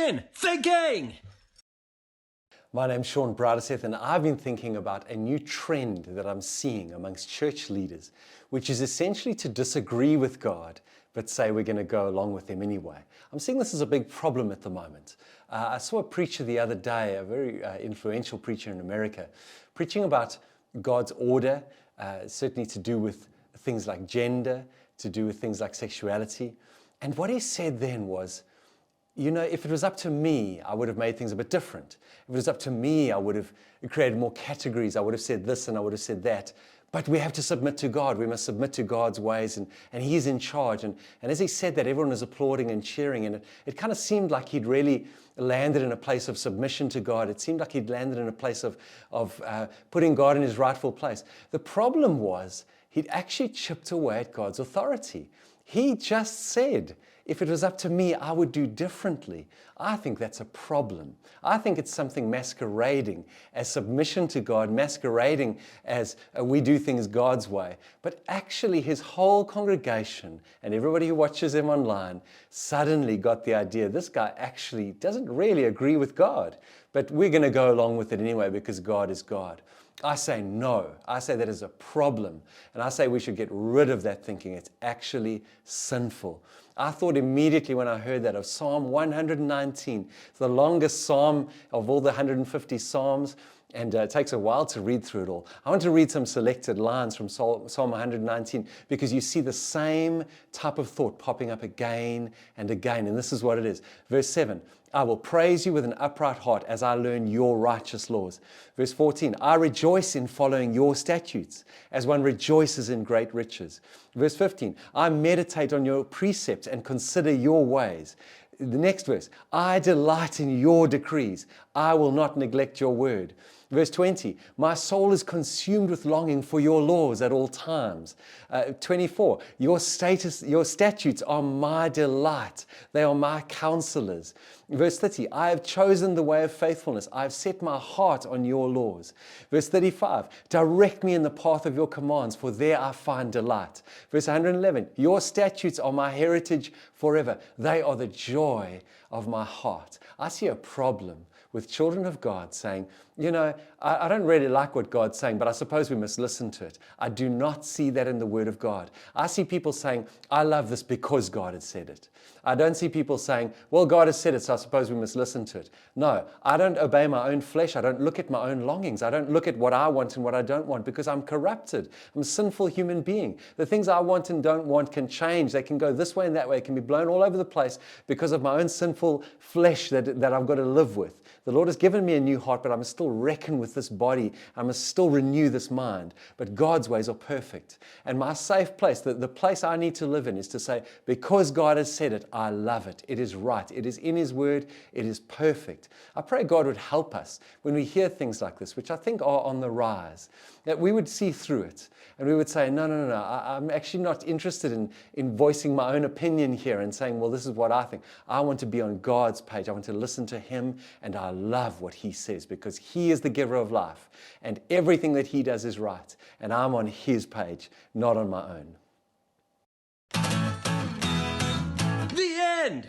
10 thinking. My name's Sean Bradeseth, and I've been thinking about a new trend that I'm seeing amongst church leaders, which is essentially to disagree with God, but say we're going to go along with Him anyway. I'm seeing this as a big problem at the moment. I saw a preacher the other day, a very influential preacher in America, preaching about God's order, certainly to do with things like gender, to do with things like sexuality. And what he said then was, you know, if it was up to me, I would have made things a bit different. If it was up to me, I would have created more categories. I would have said this and I would have said that. But we have to submit to God. We must submit to God's ways, and He's in charge. And as he said that, everyone was applauding and cheering. And it kind of seemed like he'd really landed in a place of submission to God. It seemed like he'd landed in a place of putting God in His rightful place. The problem was he'd actually chipped away at God's authority. He just said, if it was up to me, I would do differently. I think that's a problem. I think it's something masquerading as submission to God, masquerading as we do things God's way. But actually his whole congregation and everybody who watches him online suddenly got the idea, this guy actually doesn't really agree with God, but we're going to go along with it anyway because God is God. I say no. I say that is a problem. And I say we should get rid of that thinking. It's actually sinful. I thought immediately when I heard that of Psalm 119, the longest psalm of all the 150 psalms, and it takes a while to read through it all. I want to read some selected lines from Psalm 119 because you see the same type of thought popping up again and again. And this is what it is. Verse 7, I will praise you with an upright heart as I learn your righteous laws. Verse 14, I rejoice in following your statutes as one rejoices in great riches. Verse 15, I meditate on your precepts and consider your ways. The next verse, I delight in your decrees. I will not neglect your word. Verse 20, my soul is consumed with longing for your laws at all times. 24, your statutes are my delight. They are my counselors. Verse 30, I have chosen the way of faithfulness. I have set my heart on your laws. Verse 35, direct me in the path of your commands, for there I find delight. Verse 111, your statutes are my heritage forever. They are the joy of my heart. I see a problem with children of God saying, you know, I don't really like what God's saying, but I suppose we must listen to it. I do not see that in the Word of God. I see people saying, I love this because God has said it. I don't see people saying, well, God has said it, so I suppose we must listen to it. No, I don't obey my own flesh. I don't look at my own longings. I don't look at what I want and what I don't want because I'm corrupted. I'm a sinful human being. The things I want and don't want can change. They can go this way and that way. It can be blown all over the place because of my own sinful flesh that I've got to live with. The Lord has given me a new heart, but I must still reckon with this body. I must still renew this mind. But God's ways are perfect. And my safe place, the place I need to live in is to say, because God has said it, I love it. It is right. It is in His Word. It is perfect. I pray God would help us when we hear things like this, which I think are on the rise, that we would see through it. And we would say, no, I'm actually not interested in voicing my own opinion here and saying, well, this is what I think. I want to be on God's page. I want to listen to Him, and I love what He says because He is the giver of life, and everything that He does is right. And I'm on His page, not on my own. The end.